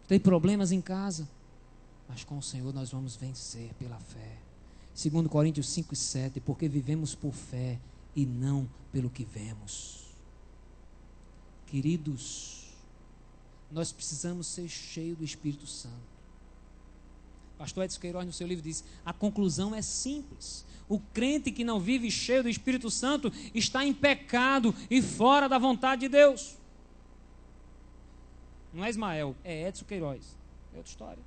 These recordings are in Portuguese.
tem problemas em casa, mas com o Senhor nós vamos vencer pela fé. 2 Coríntios 5:7, porque vivemos por fé e não pelo que vemos. Queridos, nós precisamos ser cheios do Espírito Santo. Pastor Edson Queiroz, no seu livro, diz: a conclusão é simples. O crente que não vive cheio do Espírito Santo está em pecado e fora da vontade de Deus. Não é Ismael, é Edson Queiroz. É outra história.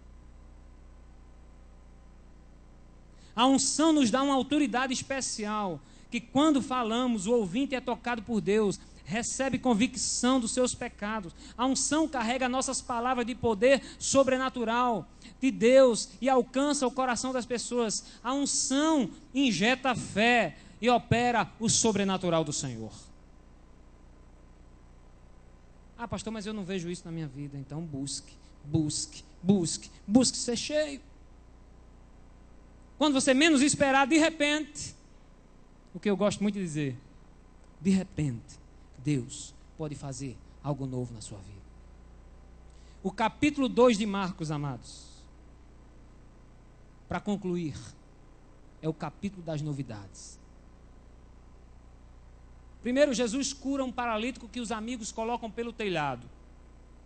A unção nos dá uma autoridade especial, que quando falamos, o ouvinte é tocado por Deus, recebe convicção dos seus pecados. A unção carrega nossas palavras de poder sobrenatural de Deus e alcança o coração das pessoas. A unção injeta fé e opera o sobrenatural do Senhor. Ah, pastor, mas eu não vejo isso na minha vida. Então busque ser cheio. Quando você menos esperar, de repente, o que eu gosto muito de dizer, de repente, Deus pode fazer algo novo na sua vida. O capítulo 2 de Marcos, amados, para concluir, é o capítulo das novidades. Primeiro, Jesus cura um paralítico que os amigos colocam pelo telhado.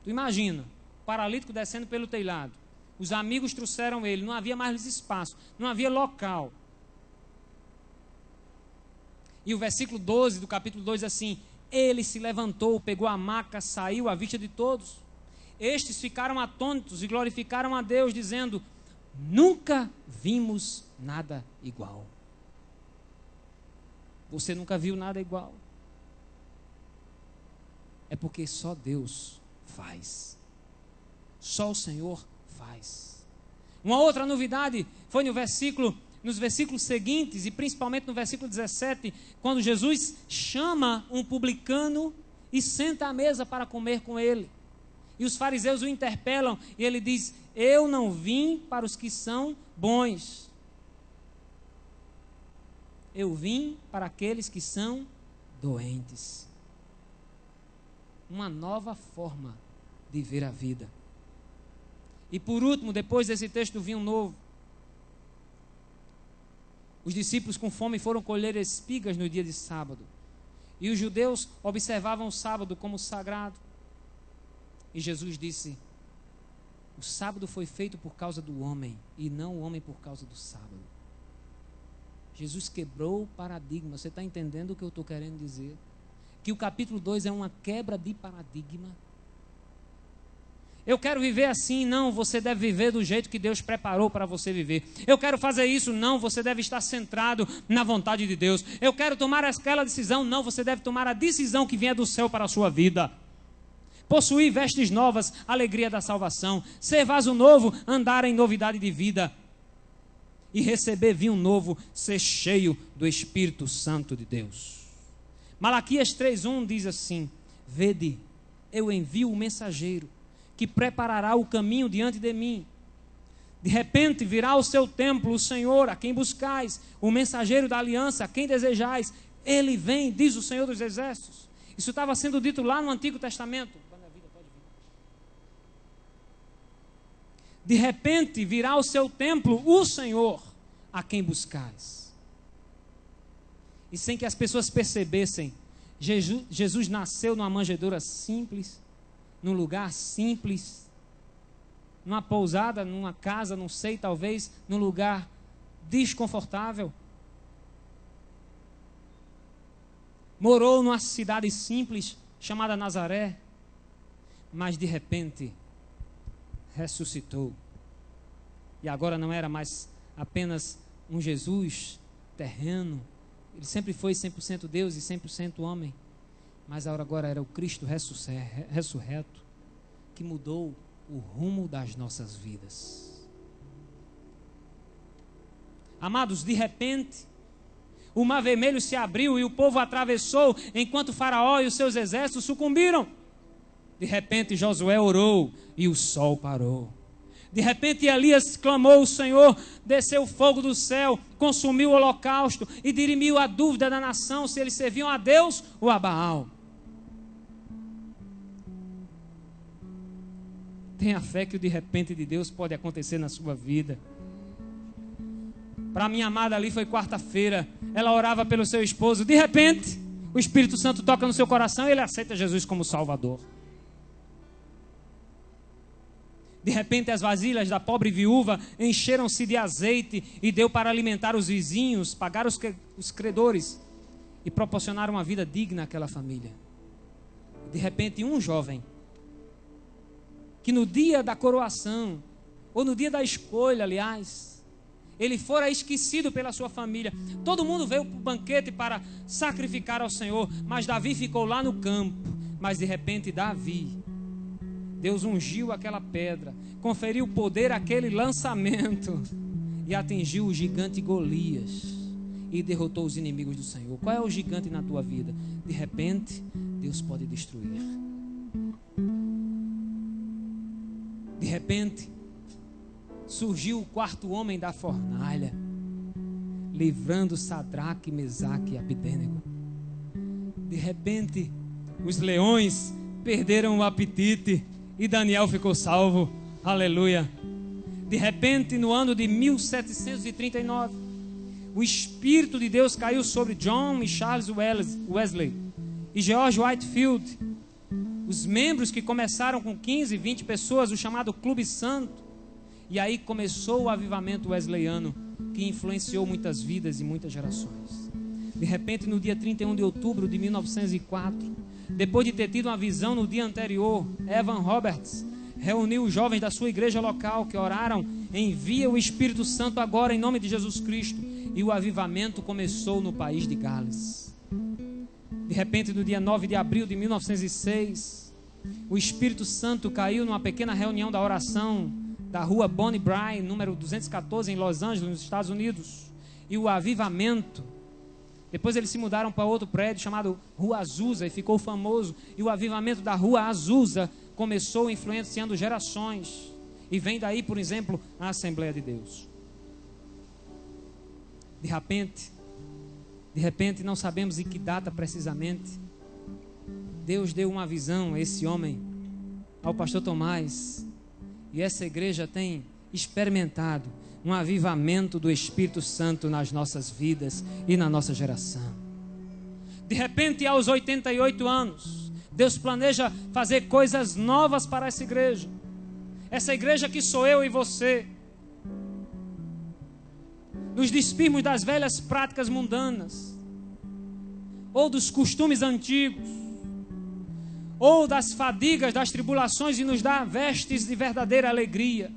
Tu imagina, paralítico descendo pelo telhado. Os amigos trouxeram ele, não havia mais espaço, não havia local. E o versículo 12 do capítulo 2 diz assim: ele se levantou, pegou a maca, saiu à vista de todos. Estes ficaram atônitos e glorificaram a Deus, dizendo: nunca vimos nada igual. Você nunca viu nada igual? É porque só Deus faz. Só o Senhor faz. Uma outra novidade foi nos versículos seguintes, e principalmente no versículo 17, quando Jesus chama um publicano e senta à mesa para comer com ele. E os fariseus o interpelam e ele diz: eu não vim para os que são bons. Eu vim para aqueles que são doentes. Uma nova forma de ver a vida. E por último, depois desse texto do vinho novo, os discípulos com fome foram colher espigas no dia de sábado. E os judeus observavam o sábado como sagrado. E Jesus disse: o sábado foi feito por causa do homem, e não o homem por causa do sábado. Jesus quebrou o paradigma. Você está entendendo o que eu estou querendo dizer? Que o capítulo 2 é uma quebra de paradigma. Eu quero viver assim, não, você deve viver do jeito que Deus preparou para você viver. Eu quero fazer isso, não, você deve estar centrado na vontade de Deus. Eu quero tomar aquela decisão, não, você deve tomar a decisão que vier do céu para a sua vida. Possuir vestes novas, alegria da salvação. Ser vaso novo, andar em novidade de vida. E receber vinho novo, ser cheio do Espírito Santo de Deus. Malaquias 3:1 diz assim: vede, eu envio o mensageiro, que preparará o caminho diante de mim. De repente virá ao seu templo o Senhor, a quem buscais, o mensageiro da aliança, a quem desejais. Ele vem, diz o Senhor dos Exércitos. Isso estava sendo dito lá no Antigo Testamento. De repente virá ao seu templo o Senhor, a quem buscais. E sem que as pessoas percebessem, Jesus nasceu numa manjedoura simples, num lugar simples, numa pousada, numa casa, não sei, talvez, num lugar desconfortável. Morou numa cidade simples, chamada Nazaré, mas de repente ressuscitou. E agora não era mais apenas um Jesus terreno, ele sempre foi 100% Deus e 100% homem, mas agora era o Cristo ressurreto, que mudou o rumo das nossas vidas. Amados, de repente, o mar vermelho se abriu e o povo atravessou, enquanto Faraó e os seus exércitos sucumbiram. De repente Josué orou e o sol parou. De repente Elias clamou ao Senhor, desceu fogo do céu, consumiu o holocausto e dirimiu a dúvida da nação se eles serviam a Deus ou a Baal. Tenha fé que o de repente de Deus pode acontecer na sua vida. Para minha amada ali foi quarta-feira. Ela orava pelo seu esposo. De repente, o Espírito Santo toca no seu coração e ele aceita Jesus como Salvador. De repente, as vasilhas da pobre viúva encheram-se de azeite e deu para alimentar os vizinhos, pagar os credores e proporcionar uma vida digna àquela família. De repente, um jovem que no dia da coroação, ou no dia da escolha, aliás, ele fora esquecido pela sua família. Todo mundo veio para o banquete para sacrificar ao Senhor, mas Davi ficou lá no campo. Mas de repente Deus ungiu aquela pedra, conferiu poder àquele lançamento e atingiu o gigante Golias e derrotou os inimigos do Senhor. Qual é o gigante na tua vida? De repente, Deus pode destruir. De repente, surgiu o quarto homem da fornalha, livrando Sadraque, Mesaque e Abednego. De repente, os leões perderam o apetite e Daniel ficou salvo. Aleluia. De repente, no ano de 1739, o Espírito de Deus caiu sobre John e Charles Wesley e George Whitefield, os membros que começaram com 15, 20 pessoas, o chamado Clube Santo. E aí começou o avivamento wesleyano, que influenciou muitas vidas e muitas gerações. De repente, no dia 31 de outubro de 1904, depois de ter tido uma visão no dia anterior, Evan Roberts reuniu os jovens da sua igreja local que oraram: envia o Espírito Santo agora em nome de Jesus Cristo. E o avivamento começou no país de Gales. De repente, no dia 9 de abril de 1906, o Espírito Santo caiu numa pequena reunião da oração da rua Bonnie Brae, número 214, em Los Angeles, nos Estados Unidos. E o avivamento, depois eles se mudaram para outro prédio chamado Rua Azusa e ficou famoso. E o avivamento da Rua Azusa começou influenciando gerações. E vem daí, por exemplo, a Assembleia de Deus. De repente, não sabemos em que data precisamente, Deus deu uma visão a esse homem, ao pastor Tomás, e essa igreja tem experimentado um avivamento do Espírito Santo nas nossas vidas e na nossa geração. De repente, aos 88 anos, Deus planeja fazer coisas novas para essa igreja que sou eu e você. Nos despirmos das velhas práticas mundanas, ou dos costumes antigos, ou das fadigas, das tribulações, e nos dá vestes de verdadeira alegria.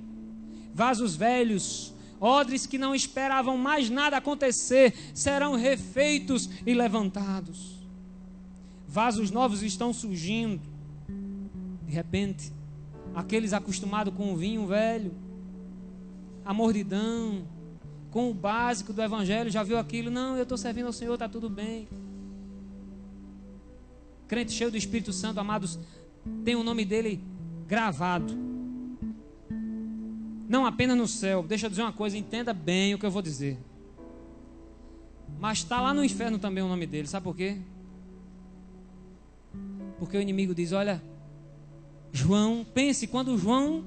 Vasos velhos, odres que não esperavam mais nada acontecer, serão refeitos e levantados. Vasos novos estão surgindo. De repente, aqueles acostumados com o vinho velho, a mordidão, com o básico do evangelho, já viu aquilo? Não, eu estou servindo ao Senhor, está tudo bem. Crente cheio do Espírito Santo, amados, tem o nome dele gravado, não apenas no céu. Deixa eu dizer uma coisa, entenda bem o que eu vou dizer, mas está lá no inferno também o nome dele. Sabe por quê? Porque o inimigo diz: olha, João, pense, quando João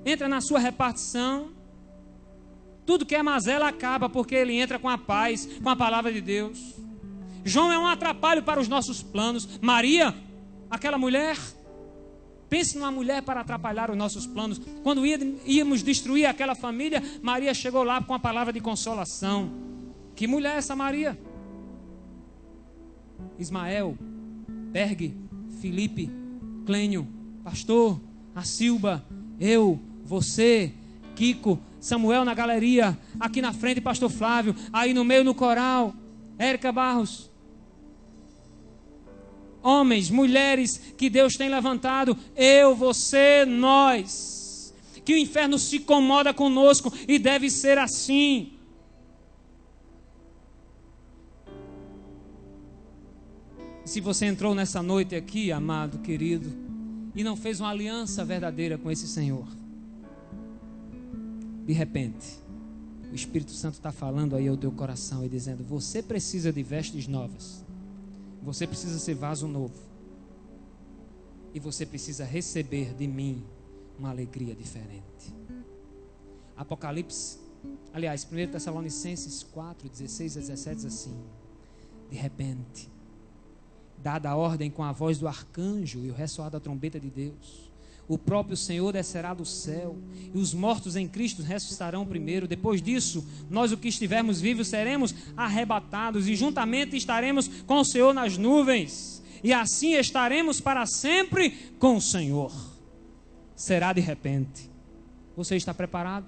entra na sua repartição, tudo que é mazela acaba, porque ele entra com a paz, com a palavra de Deus. João é um atrapalho para os nossos planos. Maria, aquela mulher, pense numa mulher para atrapalhar os nossos planos. Quando íamos destruir aquela família, Maria chegou lá com a palavra de consolação. Que mulher é essa Maria? Ismael, Berg, Felipe, Clênio, pastor, a Silba, eu, você, Kiko, Samuel na galeria, aqui na frente pastor Flávio, aí no meio no coral, Érica Barros. Homens, mulheres que Deus tem levantado, eu, você, nós, que o inferno se incomoda conosco e deve ser assim. Se você entrou nessa noite aqui, amado, querido, e não fez uma aliança verdadeira com esse Senhor, de repente, o Espírito Santo está falando aí ao teu coração e dizendo: você precisa de vestes novas, você precisa ser vaso novo, e você precisa receber de mim uma alegria diferente. Apocalipse, aliás, 1 Tessalonicenses 4, 16 a 17 diz assim: de repente, dada a ordem com a voz do arcanjo e o ressoar da trombeta de Deus, o próprio Senhor descerá do céu, e os mortos em Cristo ressuscitarão primeiro. Depois disso, nós, os que estivermos vivos, seremos arrebatados, e juntamente estaremos com o Senhor nas nuvens, e assim estaremos para sempre com o Senhor. Será de repente. Você está preparado?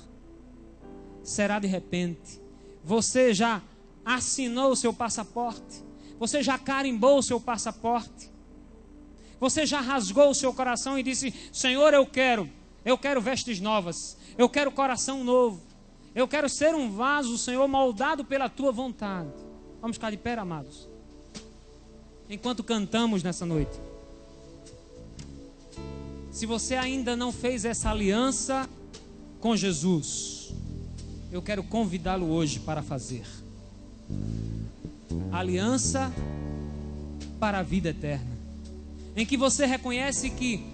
Será de repente. Você já assinou o seu passaporte? Você já carimbou o seu passaporte? Você já rasgou o seu coração e disse: Senhor, eu quero vestes novas, eu quero coração novo, eu quero ser um vaso, Senhor, moldado pela tua vontade. Vamos ficar de pé, amados, enquanto cantamos nessa noite. Se você ainda não fez essa aliança com Jesus, eu quero convidá-lo hoje para fazer. Aliança para a vida eterna, em que você reconhece que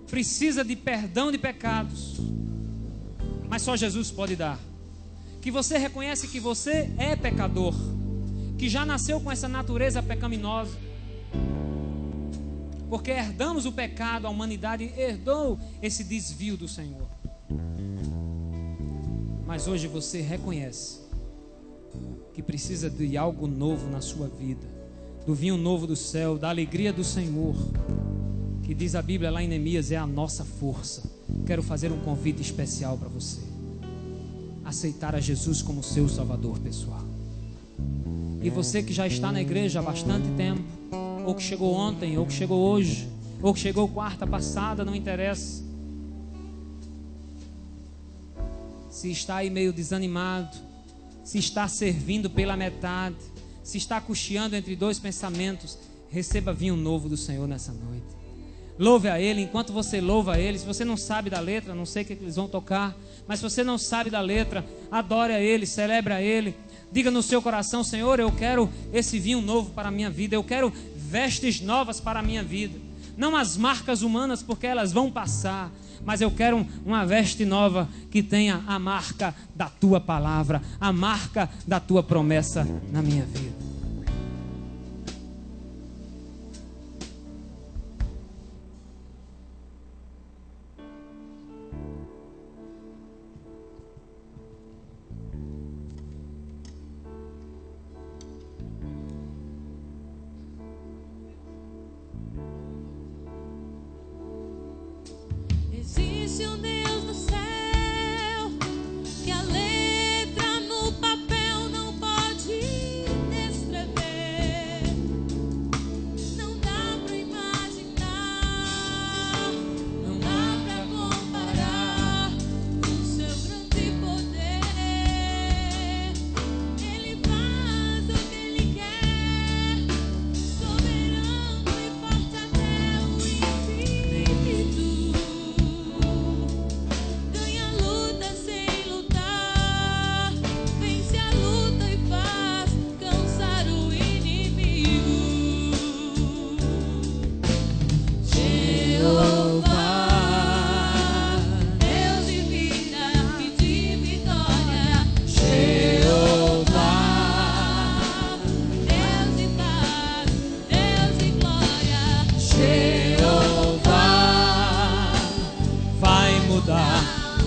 precisa de perdão de pecados, mas só Jesus pode dar. Que você reconhece que você é pecador, que já nasceu com essa natureza pecaminosa, porque herdamos o pecado, a humanidade herdou esse desvio do Senhor. Mas hoje você reconhece que precisa de algo novo na sua vida, do vinho novo do céu, da alegria do Senhor, que diz a Bíblia lá em Neemias, é a nossa força. Quero fazer um convite especial para você: aceitar a Jesus como seu Salvador pessoal. E você que já está na igreja há bastante tempo, ou que chegou ontem, ou que chegou hoje, ou que chegou quarta passada, não interessa. Se está aí meio desanimado, se está servindo pela metade, se está cocheando entre dois pensamentos, receba vinho novo do Senhor nessa noite. Louve a Ele. Enquanto você louva a Ele, se você não sabe da letra, não sei o que eles vão tocar, mas se você não sabe da letra, adore a Ele, celebre a Ele. Diga no seu coração: Senhor, eu quero esse vinho novo para a minha vida, eu quero vestes novas para a minha vida. Não as marcas humanas, porque elas vão passar, mas eu quero uma veste nova que tenha a marca da tua palavra, a marca da tua promessa na minha vida. Existe um Deus no céu, que a letra no papel não pode descrever. Não dá pra imaginar, não dá pra comparar o seu grande poder. Ele faz o que Ele quer, soberano e forte até o infinito. Ganha a luta sem lutar, vence a luta e faz cansar o inimigo. Jeová, Deus de vida e de vitória. Jeová, Deus de paz, Deus de glória. Jeová, Vai mudar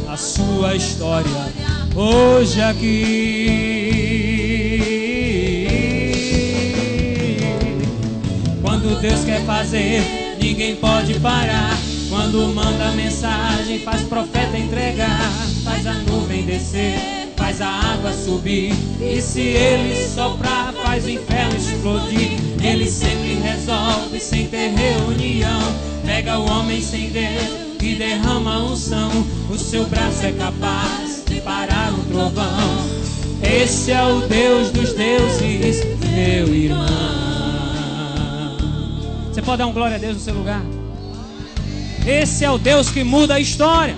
a sua história hoje aqui. Quando Deus quer fazer, ninguém pode parar. Quando manda mensagem, faz profeta entregar, faz a nuvem descer, faz a água subir, e se Ele soprar, faz o inferno explodir. Ele sempre resolve sem ter reunião, pega o homem sem Deus e derrama a unção. O seu braço é capaz de parar um trovão. Esse é o Deus dos deuses, meu irmão. Você pode dar um glória a Deus no seu lugar? Esse é o Deus que muda a história.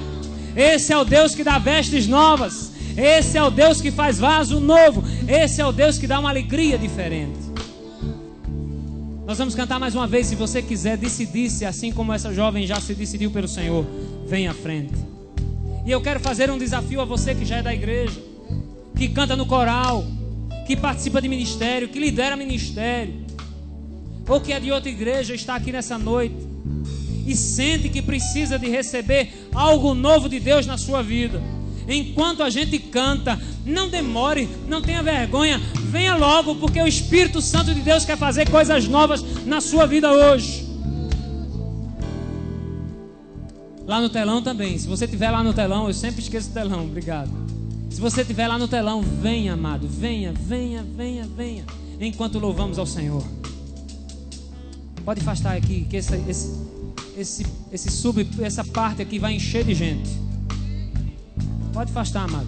Esse é o Deus que dá vestes novas. Esse é o Deus que faz vaso novo. Esse é o Deus que dá uma alegria diferente. Nós vamos cantar mais uma vez. Se você quiser decidir-se, assim como essa jovem já se decidiu pelo Senhor, vem à frente. E eu quero fazer um desafio a você que já é da igreja, que canta no coral, que participa de ministério, que lidera ministério, ou que é de outra igreja, está aqui nessa noite e sente que precisa de receber algo novo de Deus na sua vida. Enquanto a gente canta, não demore, não tenha vergonha, venha logo, porque o Espírito Santo de Deus quer fazer coisas novas na sua vida hoje. Lá no telão também, se você estiver lá no telão, eu sempre esqueço o telão, obrigado. Se você estiver lá no telão, venha, amado, venha, enquanto louvamos ao Senhor. Pode afastar aqui, que essa parte aqui vai encher de gente. Pode afastar, amado.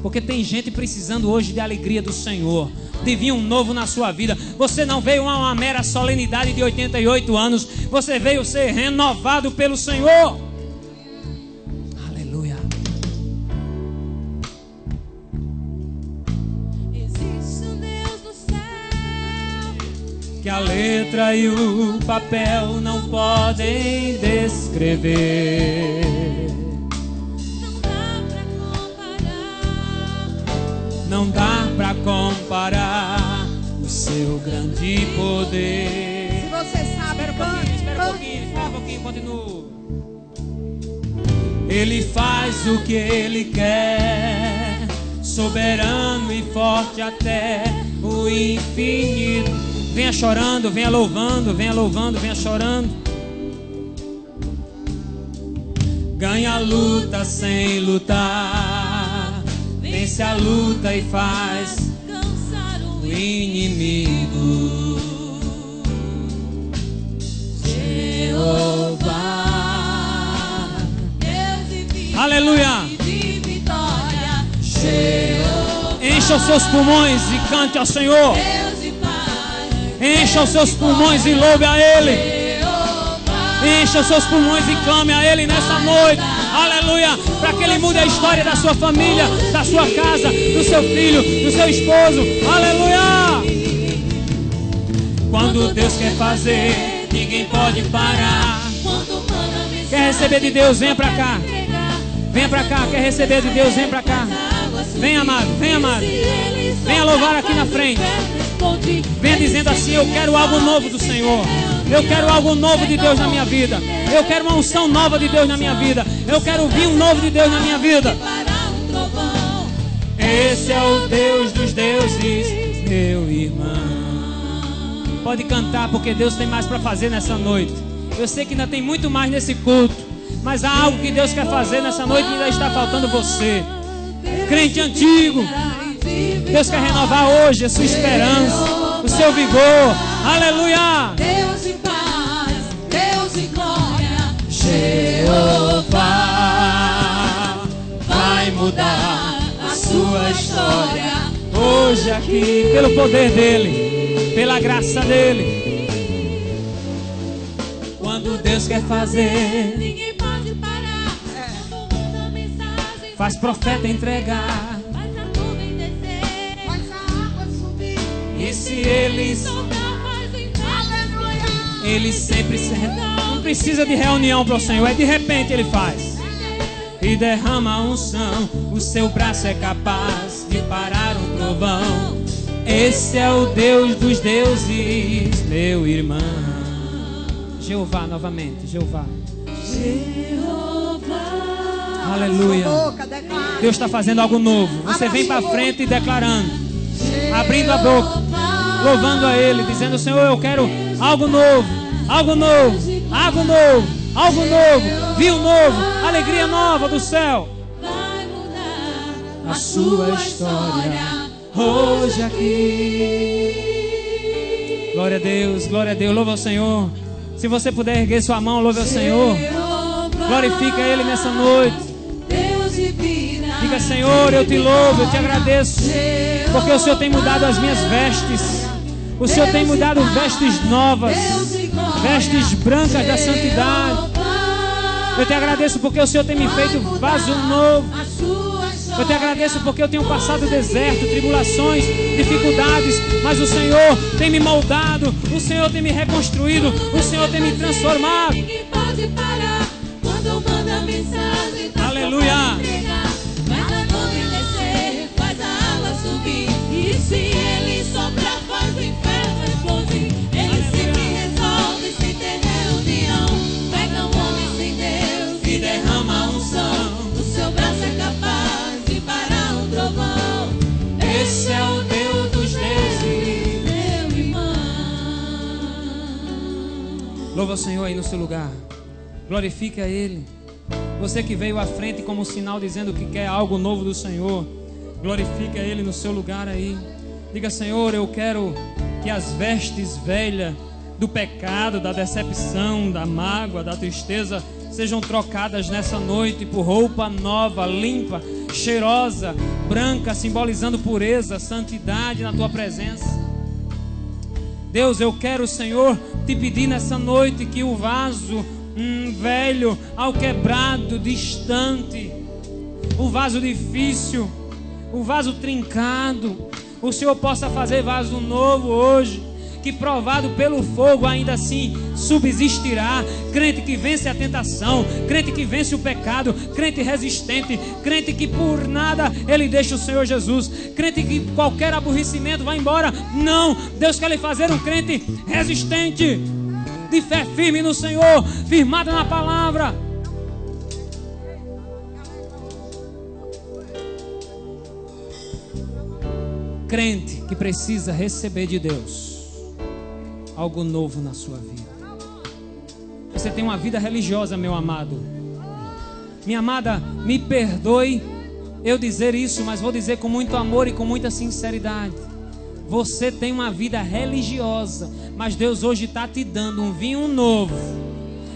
Porque tem gente precisando hoje de alegria do Senhor, de vinho novo na sua vida. Você não veio a uma mera solenidade de 88 anos. Você veio ser renovado pelo Senhor. Aleluia. Existe um Deus no céu Que a letra e o papel não podem descrever. Não dá pra comparar o seu grande poder. Se você sabe, Espera um pouquinho, continua. Ele faz o que Ele quer, soberano e forte até o infinito. Venha chorando, venha louvando, venha chorando. Ganha a luta sem lutar, vence a luta e faz cansar o inimigo. Jeová, Deus e vida, Aleluia. de vitória. Jeová, Encha os seus pulmões e cante ao Senhor. Deus e paz. Encha os seus pulmões e louve a Ele. Jeová, Encha os seus pulmões e clame a Ele nessa noite. Aleluia. Para que Ele mude a história da sua família, da sua casa, do seu filho, do seu esposo. Aleluia. Quando Deus quer fazer, ninguém pode parar. quando manda mensagem, Quer receber de Deus? Venha para cá. Venha para cá. Quer receber de Deus? Vem para cá. Vem, amado. Vem, amado. Venha louvar aqui na frente. Venha dizendo assim: eu quero algo novo do Senhor. Eu quero algo novo de Deus na minha vida. Eu quero uma unção nova de Deus na minha vida. Eu quero vinho novo de Deus na minha vida. Esse é o Deus dos deuses, meu irmão. Pode cantar, porque Deus tem mais para fazer nessa noite. Eu sei que ainda tem muito mais nesse culto, mas há algo que Deus quer fazer nessa noite e ainda está faltando você. Crente antigo, Deus quer renovar hoje a sua esperança, o seu vigor. Aleluia. Deus em paz, Deus em glória. Jeová vai mudar a sua história hoje aqui, pelo poder dele, pela graça dele. Quando Deus quer fazer, Ninguém pode parar. Quando manda mensagem, faz profeta entregar. faz a nuvem descer, faz a água subir. E se ele soltar, faz o inferno. Ele sempre não precisa de reunião para o Senhor, é de repente ele faz. E derrama a unção, o seu braço é capaz de parar um trovão. Esse é o Deus dos deuses, meu irmão. Jeová novamente, Jeová. Aleluia. Boca, declara. Deus está fazendo algo novo. Você vem para frente e declarando, abrindo a boca, louvando a Ele, dizendo: Senhor, eu quero algo novo, algo novo, algo novo, algo novo, vinho novo, alegria nova do céu. Vai mudar A sua história hoje aqui. Glória a Deus, louva ao Senhor. Se você puder erguer sua mão, louve ao Senhor. Glorifica Ele nessa noite. Deus e vida. Diga: Senhor, eu te louvo, eu te agradeço, porque o Senhor tem mudado as minhas vestes. O Senhor tem mudado vestes novas, vestes brancas da santidade. Eu te agradeço porque o Senhor tem me feito vaso novo. Eu te agradeço porque eu tenho passado deserto, tribulações, dificuldades, mas o Senhor tem me moldado, o Senhor tem me reconstruído, o Senhor tem me transformado. Ninguém pode parar quando derrama a unção. O seu braço é capaz de parar um trovão. Esse é o Deus dos deuses. Meu irmão. Louva o Senhor aí no seu lugar. Glorifique a Ele. Você que veio à frente como sinal dizendo que quer algo novo do Senhor, glorifique a Ele no seu lugar aí. Diga: Senhor, eu quero que as vestes velhas do pecado, da decepção, da mágoa, da tristeza sejam trocadas nessa noite por roupa nova, limpa, cheirosa, branca, simbolizando pureza, santidade na tua presença. Deus, eu quero, Senhor, te pedir nessa noite que o vaso velho, alquebrado, distante, o vaso difícil, o vaso trincado, o Senhor possa fazer vaso novo hoje, que provado pelo fogo ainda assim subsistirá. Crente que vence a tentação, crente que vence o pecado, crente resistente, crente que por nada ele deixa o Senhor Jesus, crente que qualquer aborrecimento vai embora. Não, Deus quer lhe fazer um crente resistente, de fé firme no Senhor, firmada na palavra. Crente que precisa receber de Deus algo novo na sua vida. Você tem uma vida religiosa, meu amado. Minha amada, me perdoe eu dizer isso, mas vou dizer com muito amor e com muita sinceridade. Você tem uma vida religiosa, mas Deus hoje está te dando um vinho novo,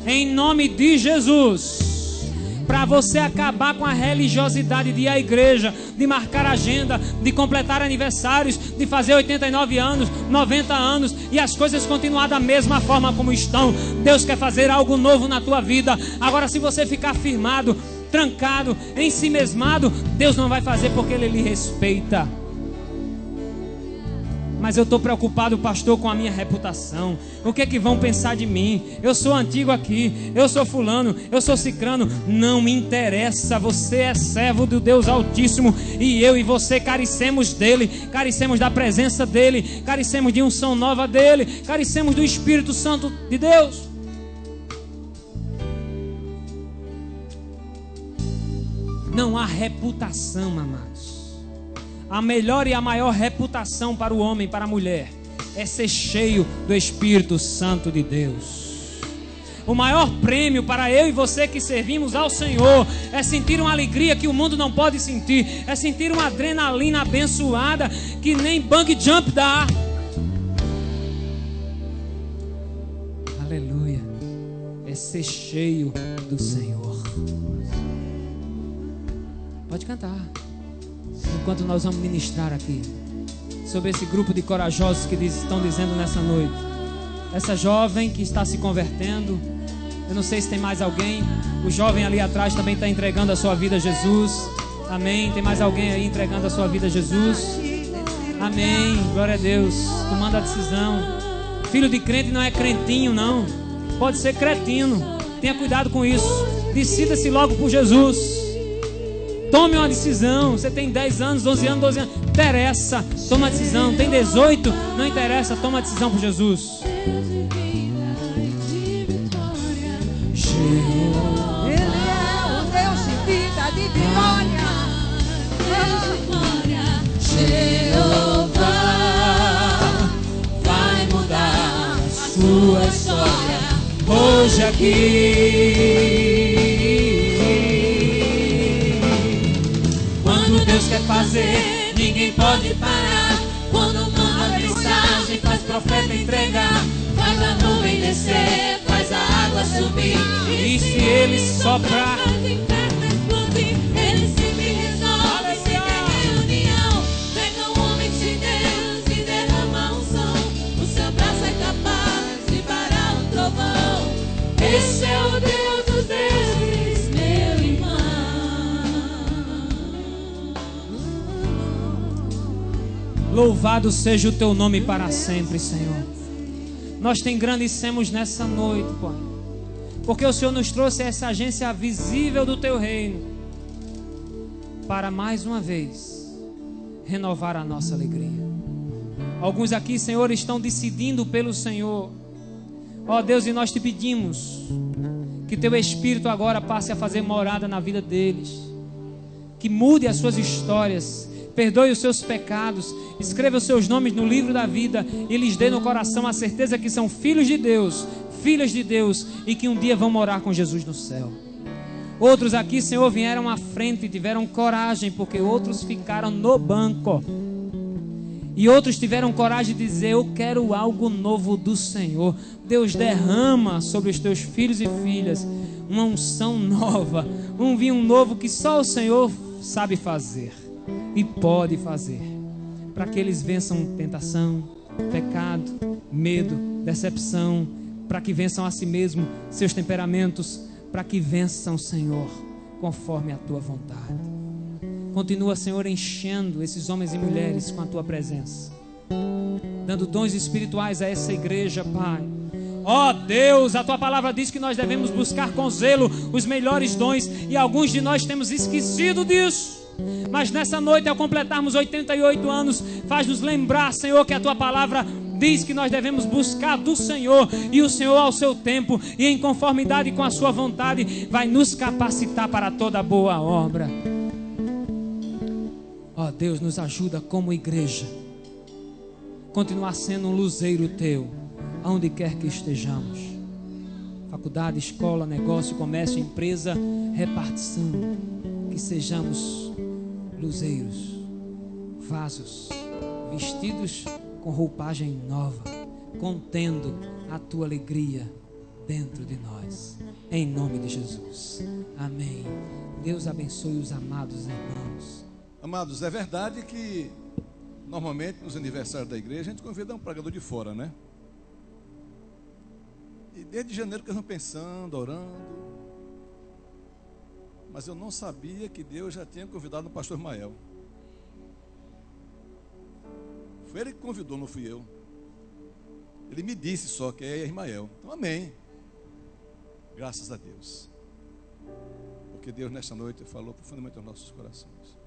em nome de Jesus, para você acabar com a religiosidade de ir à igreja, de marcar agenda, de completar aniversários, de fazer 89 anos, 90 anos e as coisas continuar da mesma forma como estão. Deus quer fazer algo novo na tua vida. Agora, se você ficar firmado, trancado, ensimesmado, Deus não vai fazer, porque Ele lhe respeita. Mas eu estou preocupado, pastor, com a minha reputação. O que é que vão pensar de mim? Eu sou antigo aqui, eu sou fulano, eu sou cicrano. Não me interessa, você é servo do Deus Altíssimo. E eu e você carecemos dEle, carecemos da presença dEle, carecemos de unção nova dEle, carecemos do Espírito Santo de Deus. Não há reputação, amados. A melhor e a maior reputação para o homem, para a mulher, é ser cheio do Espírito Santo de Deus. O maior prêmio para eu e você que servimos ao Senhor é sentir uma alegria que o mundo não pode sentir, é sentir uma adrenalina abençoada que nem bungee jump dá. Aleluia. É ser cheio do Senhor. Pode cantar. Enquanto nós vamos ministrar aqui sobre esse grupo de corajosos que estão dizendo nessa noite, essa jovem que está se convertendo, eu não sei se tem mais alguém, o jovem ali atrás também está entregando a sua vida a Jesus, amém, tem mais alguém aí entregando a sua vida a Jesus, amém, glória a Deus, tomando a decisão. Filho de crente não é crentinho não, pode ser cretino, tenha cuidado com isso, decida-se logo por Jesus. Tome uma decisão. Você tem 10 anos, 11 anos, 12 anos, interessa, toma a decisão. Tem 18, não interessa, toma a decisão por Jesus. Ele é o Deus de vida, de vitória. Jeová vai mudar a sua história Hoje aqui. Deus quer fazer, ninguém pode parar. Quando manda mensagem, faz profeta entregar, faz a nuvem descer, faz a água subir. E se Ele soprar, Ele sempre resolve, se tem reunião. Pega um homem de Deus e derrama a unção. O seu braço é capaz de parar um trovão. Esse é o Deus dos deuses, meu irmão. louvado seja o teu nome para sempre, Senhor. Nós te engrandecemos nessa noite, Pai, porque o Senhor nos trouxe essa agência visível do teu reino para mais uma vez renovar a nossa alegria. Alguns aqui, Senhor, estão decidindo pelo Senhor. Ó Deus, e nós te pedimos Que teu Espírito agora passe a fazer morada na vida deles. Que mude as suas histórias. Perdoe os seus pecados. Escreva os seus nomes no livro da vida. E lhes dê no coração a certeza que são filhos de Deus, filhas de Deus, e que um dia vão morar com Jesus no céu. Outros aqui, Senhor, vieram à frente e tiveram coragem, porque outros ficaram no banco. E outros tiveram coragem de dizer: eu quero algo novo do Senhor. Deus, derrama sobre os teus filhos e filhas uma unção nova, um vinho novo que só o Senhor sabe fazer e pode fazer, para que eles vençam tentação, pecado, medo, decepção, para que vençam a si mesmo, seus temperamentos, para que vençam, Senhor, conforme a tua vontade. Continua, Senhor, enchendo esses homens e mulheres com a tua presença, dando dons espirituais a essa igreja, Pai. Ó Deus, a tua palavra diz que nós devemos buscar com zelo os melhores dons, e alguns de nós temos esquecido disso. Mas nessa noite, ao completarmos 88 anos, faz-nos lembrar, Senhor, que a tua palavra diz que nós devemos buscar do Senhor, e o Senhor, ao seu tempo e em conformidade com a sua vontade, vai nos capacitar para toda boa obra. Ó Deus, nos ajuda como igreja, continuar sendo um luzeiro teu, aonde quer que estejamos. Faculdade, escola, negócio, comércio, empresa, repartição. Que sejamos luzeiros, vasos, vestidos com roupagem nova, contendo a tua alegria dentro de nós. Em nome de Jesus. Amém. Deus abençoe os amados irmãos. Amados, é verdade que normalmente nos aniversários da igreja a gente convida um pregador de fora, né? E desde janeiro que eu estou pensando, orando. Mas eu não sabia que Deus já tinha convidado o pastor Ismael. Foi ele que convidou, não fui eu. Ele me disse só que é Ismael. Então, amém. Graças a Deus. Porque Deus nesta noite falou profundamente aos nossos corações.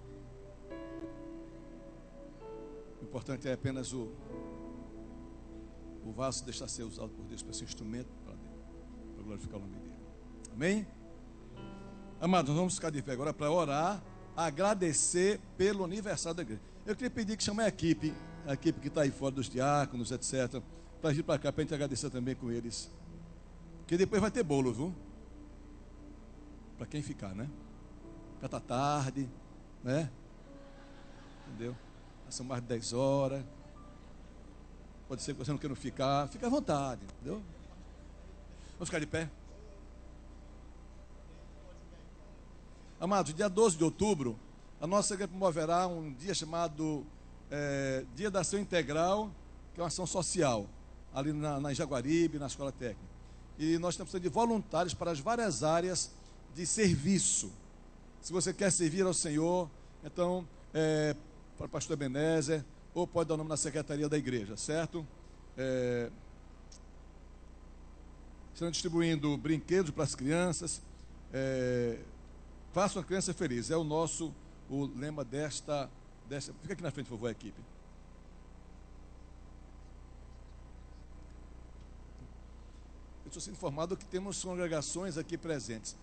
O importante é apenas o vaso deixar ser usado por Deus para ser instrumento para glorificar o nome dele. Amém? Amados, nós vamos ficar de pé agora para orar, agradecer pelo aniversário da igreja. Eu queria pedir que chame a equipe que está aí fora, dos diáconos, etc., para vir para cá, para a gente agradecer também com eles. Porque depois vai ter bolo, viu? Para quem ficar, né? Já está tarde, né? Entendeu? São mais de 10 horas. Pode ser que você não queira ficar, fica à vontade, entendeu? Vamos ficar de pé. Amados, dia 12 de outubro, a nossa igreja promoverá um dia chamado Dia da Ação Integral, que é uma ação social, ali na Jaguaribe, na Escola Técnica. E nós estamos precisando de voluntários para as várias áreas de serviço. Se você quer servir ao Senhor, então, para o pastor Ebenezer, ou pode dar o nome na secretaria da igreja, certo? Estão distribuindo brinquedos para as crianças. Faça uma criança feliz. É o lema desta. Fica aqui na frente, por favor, a equipe. Eu estou sendo informado que temos congregações aqui presentes.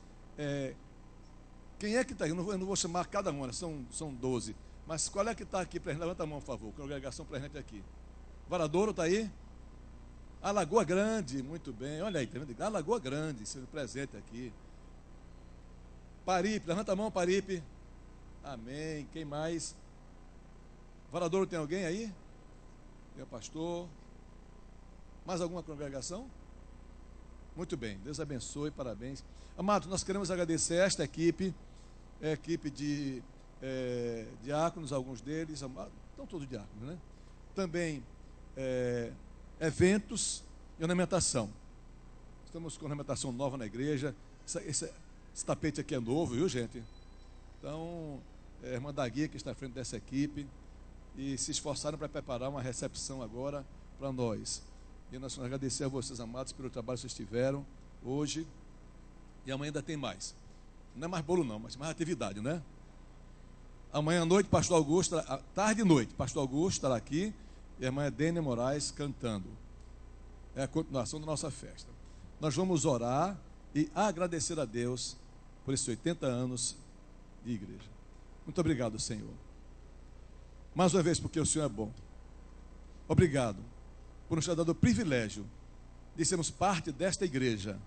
Quem é que está aí? Eu não vou chamar cada uma, são 12. Mas qual é que está aqui presente? Levanta a mão, por favor. Congregação presente aqui. Varadouro está aí? Alagoa Grande, muito bem. Olha aí, tá vendo? Alagoa Grande, sendo presente aqui. Paripe, levanta a mão, Paripe. Amém. Quem mais? Varadouro, tem alguém aí? Meu pastor. Mais alguma congregação? Muito bem, Deus abençoe, parabéns. Amados, nós queremos agradecer a esta equipe, equipe de diáconos, alguns deles, estão todos diáconos, né? Também eventos e ornamentação. Estamos com ornamentação nova na igreja. Esse tapete aqui é novo, viu, gente? Então, a irmã da Guia que está à frente dessa equipe e se esforçaram para preparar uma recepção agora para nós. E nós queremos agradecer a vocês, amados, pelo trabalho que vocês tiveram hoje. E amanhã ainda tem mais. Não é mais bolo não, mas mais atividade, né? Amanhã à noite, pastor Augusto, tarde e noite, pastor Augusto estará aqui e a irmã Dênia Moraes cantando. É a continuação da nossa festa. Nós vamos orar e agradecer a Deus por esses 80 anos de igreja. Muito obrigado, Senhor. Mais uma vez, porque o Senhor é bom. Obrigado por nos ter dado o privilégio de sermos parte desta igreja.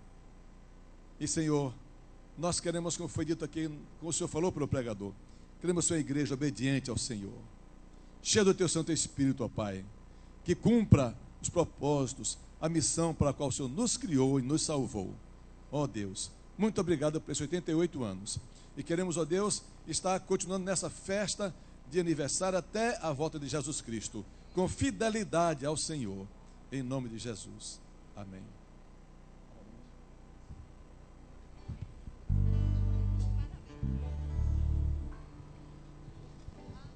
E, Senhor, nós queremos, como foi dito aqui, como o Senhor falou para o pregador, queremos ser uma igreja obediente ao Senhor, cheia do Teu Santo Espírito, ó Pai, que cumpra os propósitos, a missão para a qual o Senhor nos criou e nos salvou. Ó Deus, muito obrigado por esses 88 anos. E queremos, ó Deus, estar continuando nessa festa de aniversário até a volta de Jesus Cristo, com fidelidade ao Senhor, em nome de Jesus. Amém.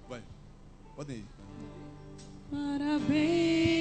Vai, podem ir. Parabéns.